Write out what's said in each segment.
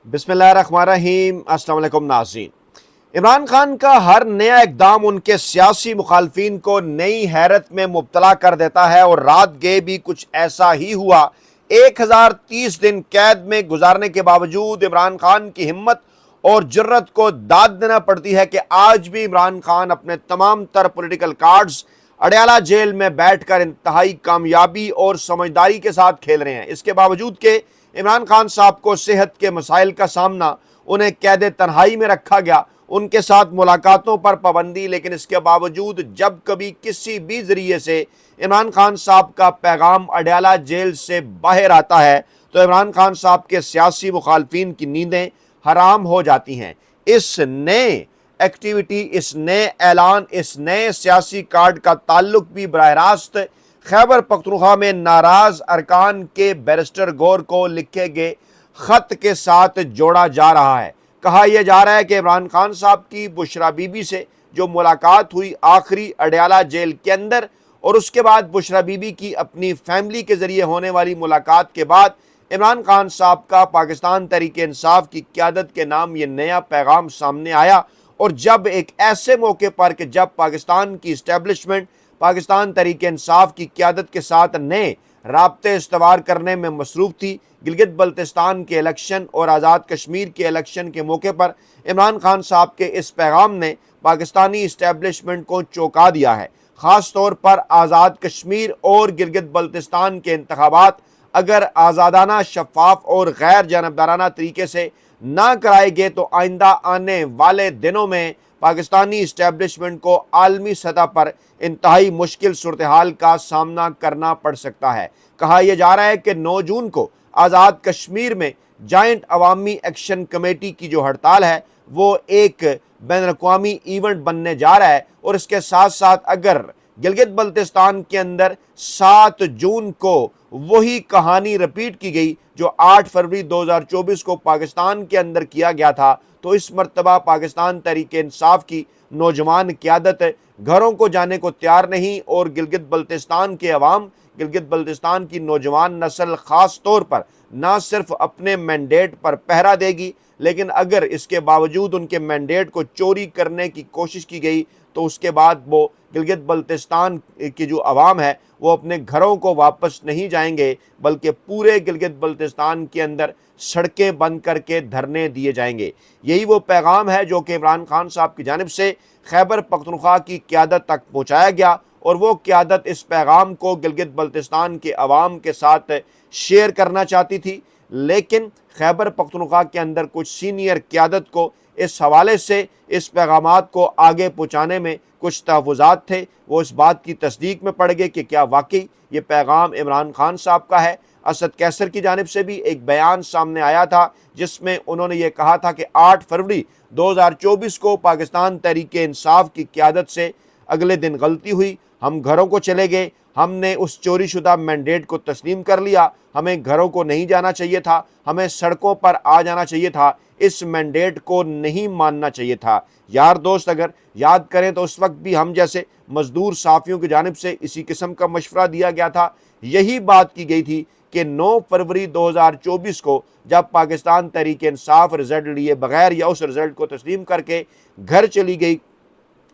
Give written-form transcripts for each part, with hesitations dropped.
بسم اللہ الرحمن الرحیم۔ السلام علیکم ناظرین۔ عمران خان کا ہر نیا اقدام ان کے سیاسی مخالفین کو نئی حیرت میں مبتلا کر دیتا ہے، اور رات گئے بھی کچھ ایسا ہی ہوا۔ 1030 دن قید میں گزارنے کے باوجود عمران خان کی ہمت اور جرت کو داد دینا پڑتی ہے کہ آج بھی عمران خان اپنے تمام تر پولیٹیکل کارڈز اڈیالہ جیل میں بیٹھ کر انتہائی کامیابی اور سمجھداری کے ساتھ کھیل رہے ہیں۔ اس کے باوجود کہ عمران خان صاحب کو صحت کے مسائل کا سامنا، انہیں قید تنہائی میں رکھا گیا، ان کے ساتھ ملاقاتوں پر پابندی، لیکن اس کے باوجود جب کبھی کسی بھی ذریعے سے عمران خان صاحب کا پیغام اڈیالہ جیل سے باہر آتا ہے تو عمران خان صاحب کے سیاسی مخالفین کی نیندیں حرام ہو جاتی ہیں۔ اس نئے ایکٹیویٹی، اس نئے اعلان، اس نئے سیاسی کارڈ کا تعلق بھی براہ راست خیبر پختونخوا میں ناراض ارکان کے بیرسٹر گور کو لکھے گئے خط کے ساتھ جوڑا جا رہا ہے۔ کہا یہ جا رہا ہے کہ عمران خان صاحب کی بشرا بی بی سے جو ملاقات ہوئی آخری اڈیالہ جیل کے اندر، اور اس کے بعد بشرا بی بی کی اپنی فیملی کے ذریعے ہونے والی ملاقات کے بعد عمران خان صاحب کا پاکستان تحریک انصاف کی قیادت کے نام یہ نیا پیغام سامنے آیا۔ اور جب ایک ایسے موقع پر کہ جب پاکستان کی اسٹیبلشمنٹ پاکستان تحریک انصاف کی قیادت کے ساتھ نئے رابطے استوار کرنے میں مصروف تھی، گلگت بلتستان کے الیکشن اور آزاد کشمیر کے الیکشن کے موقع پر عمران خان صاحب کے اس پیغام نے پاکستانی اسٹیبلشمنٹ کو چونکا دیا ہے۔ خاص طور پر آزاد کشمیر اور گلگت بلتستان کے انتخابات اگر آزادانہ، شفاف اور غیر جانبدارانہ طریقے سے نہ کرائے گئے تو آئندہ آنے والے دنوں میں پاکستانی اسٹیبلشمنٹ کو عالمی سطح پر انتہائی مشکل صورتحال کا سامنا کرنا پڑ سکتا ہے۔ کہا یہ جا رہا ہے کہ 9 جون کو آزاد کشمیر میں جوائنٹ عوامی ایکشن کمیٹی کی جو ہڑتال ہے وہ ایک بین الاقوامی ایونٹ بننے جا رہا ہے، اور اس کے ساتھ ساتھ اگر گلگت بلتستان کے اندر 7 جون کو وہی کہانی رپیٹ کی گئی جو 8 فروری 2024 کو پاکستان کے اندر کیا گیا تھا، تو اس مرتبہ پاکستان تحریک انصاف کی نوجوان قیادت گھروں کو جانے کو تیار نہیں، اور گلگت بلتستان کے عوام، گلگت بلتستان کی نوجوان نسل خاص طور پر نہ صرف اپنے مینڈیٹ پر پہرا دے گی، لیکن اگر اس کے باوجود ان کے مینڈیٹ کو چوری کرنے کی کوشش کی گئی تو اس کے بعد وہ گلگت بلتستان کی جو عوام ہے وہ اپنے گھروں کو واپس نہیں جائیں گے، بلکہ پورے گلگت بلتستان کے اندر سڑکیں بند کر کے دھرنے دیے جائیں گے۔ یہی وہ پیغام ہے جو کہ عمران خان صاحب کی جانب سے خیبر پختونخوا کی قیادت تک پہنچایا گیا، اور وہ قیادت اس پیغام کو گلگت بلتستان کے عوام کے ساتھ شیئر کرنا چاہتی تھی، لیکن خیبر پختونخوا کے اندر کچھ سینئر قیادت کو اس حوالے سے اس پیغامات کو آگے پہنچانے میں کچھ تحفظات تھے۔ وہ اس بات کی تصدیق میں پڑ گئے کہ کیا واقعی یہ پیغام عمران خان صاحب کا ہے۔ اسد قیصر کی جانب سے بھی ایک بیان سامنے آیا تھا جس میں انہوں نے یہ کہا تھا کہ 8 فروری 2024 کو پاکستان تحریک انصاف کی قیادت سے اگلے دن غلطی ہوئی، ہم گھروں کو چلے گئے، ہم نے اس چوری شدہ مینڈیٹ کو تسلیم کر لیا، ہمیں گھروں کو نہیں جانا چاہیے تھا، ہمیں سڑکوں پر آ جانا چاہیے تھا، اس مینڈیٹ کو نہیں ماننا چاہیے تھا۔ یار دوست اگر یاد کریں تو اس وقت بھی ہم جیسے مزدور صحافیوں کی جانب سے اسی قسم کا مشورہ دیا گیا تھا، یہی بات کی گئی تھی کہ 9 فروری 2024 کو جب پاکستان تحریک انصاف رزلٹ لیے بغیر یا اس رزلٹ کو تسلیم کر کے گھر چلی گئی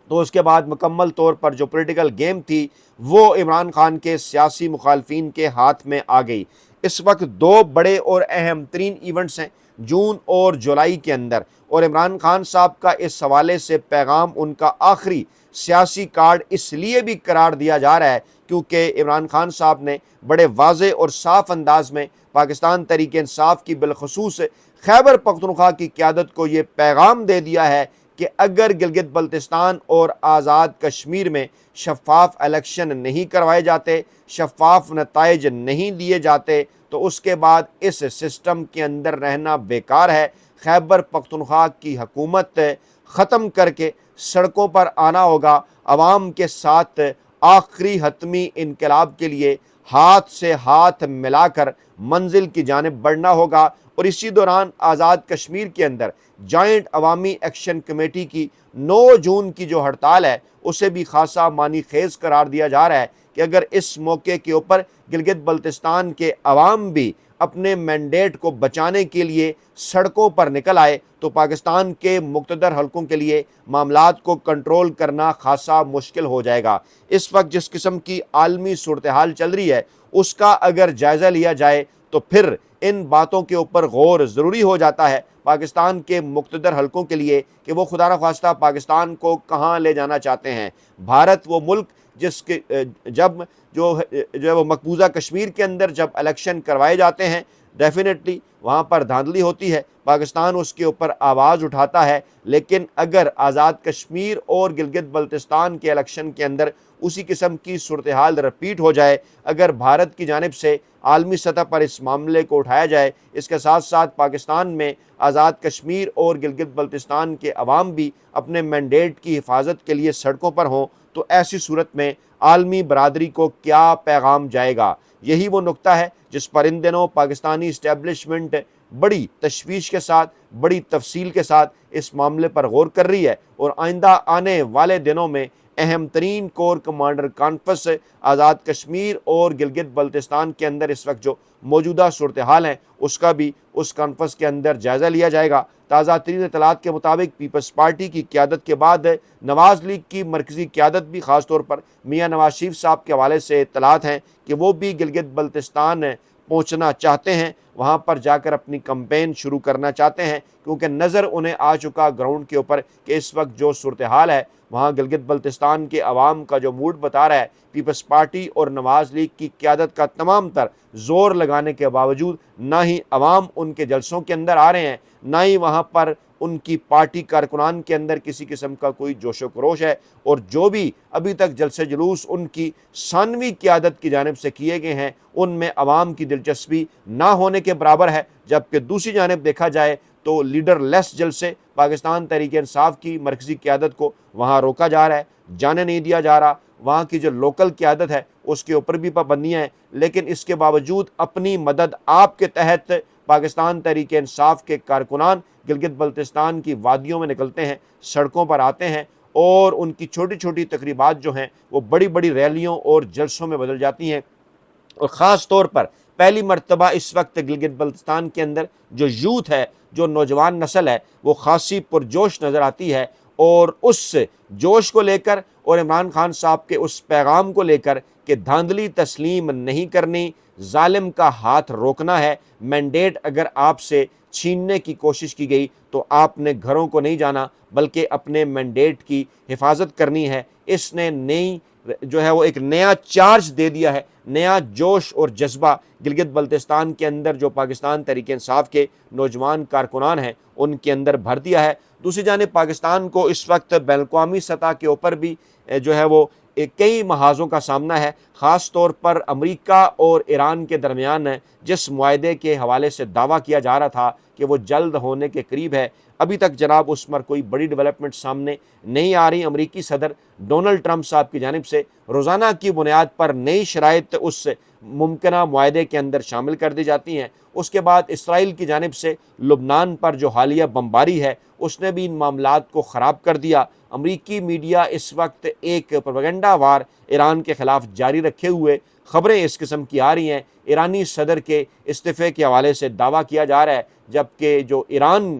تو اس کے بعد مکمل طور پر جو پولیٹیکل گیم تھی وہ عمران خان کے سیاسی مخالفین کے ہاتھ میں آ گئی۔ اس وقت 2 بڑے اور اہم ترین ایونٹس ہیں جون اور جولائی کے اندر، اور عمران خان صاحب کا اس حوالے سے پیغام ان کا آخری سیاسی کارڈ اس لیے بھی قرار دیا جا رہا ہے کیونکہ عمران خان صاحب نے بڑے واضح اور صاف انداز میں پاکستان تحریک انصاف کی بالخصوص خیبر پختونخوا کی قیادت کو یہ پیغام دے دیا ہے کہ اگر گلگت بلتستان اور آزاد کشمیر میں شفاف الیکشن نہیں کروائے جاتے، شفاف نتائج نہیں دیے جاتے تو اس کے بعد اس سسٹم کے اندر رہنا بیکار ہے۔ خیبر پختونخوا کی حکومت ختم کر کے سڑکوں پر آنا ہوگا، عوام کے ساتھ آخری حتمی انقلاب کے لیے ہاتھ سے ہاتھ ملا کر منزل کی جانب بڑھنا ہوگا، اور اسی دوران آزاد کشمیر کے اندر جوائنٹ عوامی ایکشن کمیٹی کی 9 جون کی جو ہڑتال ہے اسے بھی خاصا معنی خیز قرار دیا جا رہا ہے کہ اگر اس موقع کے اوپر گلگت بلتستان کے عوام بھی اپنے مینڈیٹ کو بچانے کے لیے سڑکوں پر نکل آئے تو پاکستان کے مقتدر حلقوں کے لیے معاملات کو کنٹرول کرنا خاصا مشکل ہو جائے گا۔ اس وقت جس قسم کی عالمی صورتحال چل رہی ہے اس کا اگر جائزہ لیا جائے تو پھر ان باتوں کے اوپر غور ضروری ہو جاتا ہے پاکستان کے مقتدر حلقوں کے لیے کہ وہ خدا نخواستہ پاکستان کو کہاں لے جانا چاہتے ہیں۔ بھارت وہ ملک جس کے جب جو ہے وہ مقبوضہ کشمیر کے اندر جب الیکشن کروائے جاتے ہیں ڈیفینیٹلی وہاں پر دھاندلی ہوتی ہے، پاکستان اس کے اوپر آواز اٹھاتا ہے، لیکن اگر آزاد کشمیر اور گلگت بلتستان کے الیکشن کے اندر اسی قسم کی صورتحال رپیٹ ہو جائے، اگر بھارت کی جانب سے عالمی سطح پر اس معاملے کو اٹھایا جائے، اس کے ساتھ ساتھ پاکستان میں آزاد کشمیر اور گلگت بلتستان کے عوام بھی اپنے مینڈیٹ کی حفاظت کے لیے سڑکوں پر ہوں، تو ایسی صورت میں عالمی برادری کو کیا پیغام جائے گا؟ یہی وہ نقطہ ہے جس پر ان دنوں پاکستانی اسٹیبلشمنٹ بڑی تشویش کے ساتھ، بڑی تفصیل کے ساتھ اس معاملے پر غور کر رہی ہے، اور آئندہ آنے والے دنوں میں اہم ترین corps commander conference Azad Kashmir اور گلگت بلتستان کے اندر اس وقت جو موجودہ صورتحال ہیں اس کا بھی اس کانفرنس کے اندر جائزہ لیا جائے گا۔ تازہ ترین اطلاعات کے مطابق پیپلز پارٹی کی قیادت کے بعد نواز لیگ کی مرکزی قیادت بھی خاص طور پر میاں نواز شریف صاحب کے حوالے سے اطلاعات ہیں کہ وہ بھی گلگت بلتستان پہنچنا چاہتے ہیں، وہاں پر جا کر اپنی کمپین شروع کرنا چاہتے ہیں، کیونکہ نظر انہیں آ چکا گراؤنڈ کے اوپر کہ اس وقت جو صورتحال ہے وہاں گلگت بلتستان کے عوام کا جو موڈ بتا رہا ہے، پیپلز پارٹی اور نواز لیگ کی قیادت کا تمام تر زور لگانے کے باوجود نہ ہی عوام ان کے جلسوں کے اندر آ رہے ہیں، نہ ہی وہاں پر ان کی پارٹی کارکنان کے اندر کسی قسم کا کوئی جوش و خروش ہے، اور جو بھی ابھی تک جلسے جلوس ان کی ثانوی قیادت کی جانب سے کیے گئے ہیں ان میں عوام کی دلچسپی نہ ہونے کے برابر ہے، جبکہ دوسری جانب دیکھا جائے تو لیڈر لیس جلسے پاکستان تحریک انصاف کی مرکزی قیادت کو وہاں روکا جا رہا ہے، جانے نہیں دیا جا رہا، وہاں کی جو لوکل قیادت ہے اس کے اوپر بھی پابندیاں ہیں، لیکن اس کے باوجود اپنی مدد آپ کے تحت پاکستان تحریک انصاف کے کارکنان گلگت بلتستان کی وادیوں میں نکلتے ہیں، سڑکوں پر آتے ہیں، اور ان کی چھوٹی چھوٹی تقریبات جو ہیں وہ بڑی بڑی ریلیوں اور جلسوں میں بدل جاتی ہیں، اور خاص طور پر پہلی مرتبہ اس وقت گلگت بلتستان کے اندر جو یوتھ ہے، جو نوجوان نسل ہے، وہ خاصی پرجوش نظر آتی ہے، اور اس جوش کو لے کر اور عمران خان صاحب کے اس پیغام کو لے کر کہ دھاندلی تسلیم نہیں کرنی، ظالم کا ہاتھ روکنا ہے، مینڈیٹ اگر آپ سے چھیننے کی کوشش کی گئی تو آپ نے گھروں کو نہیں جانا بلکہ اپنے مینڈیٹ کی حفاظت کرنی ہے، اس نے نئی جو ہے وہ ایک نیا چارج دے دیا ہے، نیا جوش اور جذبہ گلگت بلتستان کے اندر جو پاکستان تحریک انصاف کے نوجوان کارکنان ہیں ان کے اندر بھر دیا ہے۔ دوسری جانب پاکستان کو اس وقت بین الاقوامی سطح کے اوپر بھی جو ہے وہ کئی محاذوں کا سامنا ہے، خاص طور پر امریکہ اور ایران کے درمیان جس معاہدے کے حوالے سے دعویٰ کیا جا رہا تھا کہ وہ جلد ہونے کے قریب ہے، ابھی تک جناب اس پر کوئی بڑی ڈیولپمنٹ سامنے نہیں آ رہی۔ امریکی صدر ڈونلڈ ٹرمپ صاحب کی جانب سے روزانہ کی بنیاد پر نئی شرائط اس ممکنہ معاہدے کے اندر شامل کر دی جاتی ہیں۔ اس کے بعد اسرائیل کی جانب سے لبنان پر جو حالیہ بمباری ہے اس نے بھی ان معاملات کو خراب کر دیا۔ امریکی میڈیا اس وقت ایک پروپیگنڈا وار ایران کے خلاف جاری رکھے ہوئے خبریں اس قسم کی آ رہی ہیں، ایرانی صدر کے استعفے کے حوالے سے دعویٰ کیا جا رہا ہے، جبکہ جو ایران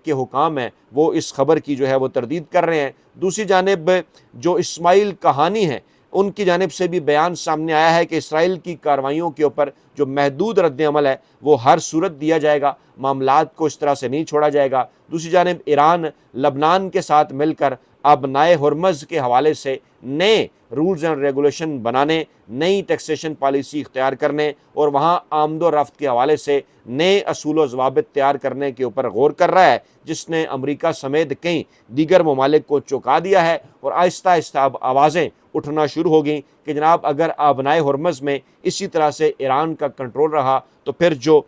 کے حکام ہیں وہ اس خبر کی جو ہے وہ تردید کر رہے ہیں۔ دوسری جانب جو اسماعیل کہانی ہیں ان کی جانب سے بھی بیان سامنے آیا ہے کہ اسرائیل کی کارروائیوں کے اوپر جو محدود رد عمل ہے وہ ہر صورت دیا جائے گا، معاملات کو اس طرح سے نہیں چھوڑا جائے گا۔ دوسری جانب ایران لبنان کے ساتھ مل کر آبنائے ہرمز کے حوالے سے نئے رولز اینڈ ریگولیشن بنانے، نئی ٹیکسیشن پالیسی اختیار کرنے اور وہاں آمد و رفت کے حوالے سے نئے اصول و ضوابط تیار کرنے کے اوپر غور کر رہا ہے، جس نے امریکہ سمیت کئی دیگر ممالک کو چونکا دیا ہے، اور آہستہ آہستہ اب آوازیں اٹھنا شروع ہو گئیں کہ جناب اگر آبنائے ہرمز میں اسی طرح سے ایران کا کنٹرول رہا تو پھر جو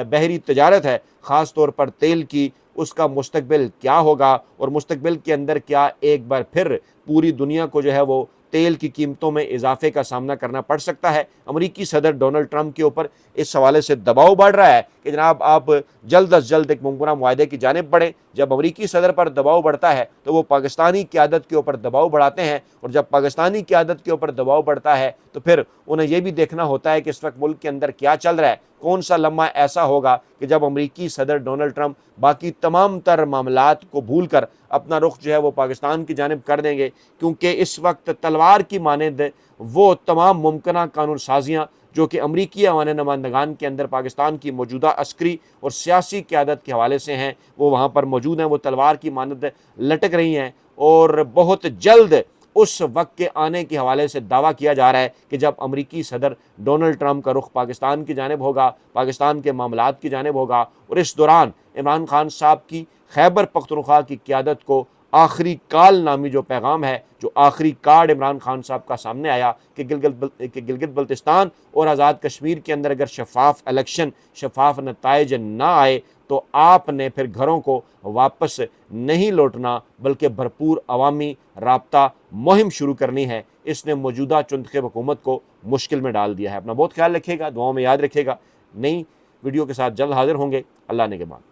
بحری تجارت ہے خاص طور پر تیل کی، اس کا مستقبل کیا ہوگا، اور مستقبل کے اندر کیا ایک بار پھر پوری دنیا کو جو ہے وہ تیل کی قیمتوں میں اضافے کا سامنا کرنا پڑ سکتا ہے۔ امریکی صدر ڈونلڈ ٹرمپ کے اوپر اس حوالے سے دباؤ بڑھ رہا ہے کہ جناب آپ جلد از جلد ایک ممکنہ معاہدے کی جانب بڑھیں۔ جب امریکی صدر پر دباؤ بڑھتا ہے تو وہ پاکستانی قیادت کے اوپر دباؤ بڑھاتے ہیں، اور جب پاکستانی قیادت کے اوپر دباؤ بڑھتا ہے تو پھر انہیں یہ بھی دیکھنا ہوتا ہے کہ اس وقت ملک کے اندر کیا چل رہا ہے۔ کون سا لمحہ ایسا ہوگا کہ جب امریکی صدر ڈونلڈ ٹرمپ باقی تمام تر معاملات کو بھول کر اپنا رخ جو ہے وہ پاکستان کی جانب کر دیں گے، کیونکہ اس وقت تلوار کی مانند وہ تمام ممکنہ قانون سازیاں جو کہ امریکی ایوان نمائندگان کے اندر پاکستان کی موجودہ عسکری اور سیاسی قیادت کے حوالے سے ہیں، وہ وہاں پر موجود ہیں، وہ تلوار کی مانند لٹک رہی ہیں، اور بہت جلد اس وقت کے آنے کے حوالے سے دعویٰ کیا جا رہا ہے کہ جب امریکی صدر ڈونلڈ ٹرمپ کا رخ پاکستان کی جانب ہوگا، پاکستان کے معاملات کی جانب ہوگا، اور اس دوران عمران خان صاحب کی خیبر پختونخوا کی قیادت کو آخری کال نامی جو پیغام ہے، جو آخری کارڈ عمران خان صاحب کا سامنے آیا کہ گلگت بلتستان اور آزاد کشمیر کے اندر اگر شفاف الیکشن، شفاف نتائج نہ آئے تو آپ نے پھر گھروں کو واپس نہیں لوٹنا بلکہ بھرپور عوامی رابطہ مہم شروع کرنی ہے۔ اس نے موجودہ چنتخب حکومت کو مشکل میں ڈال دیا ہے۔ اپنا بہت خیال رکھیے گا، دعاؤں میں یاد رکھیے گا۔ نئی ویڈیو کے ساتھ جلد حاضر ہوں گے۔ اللہ نے کے بعد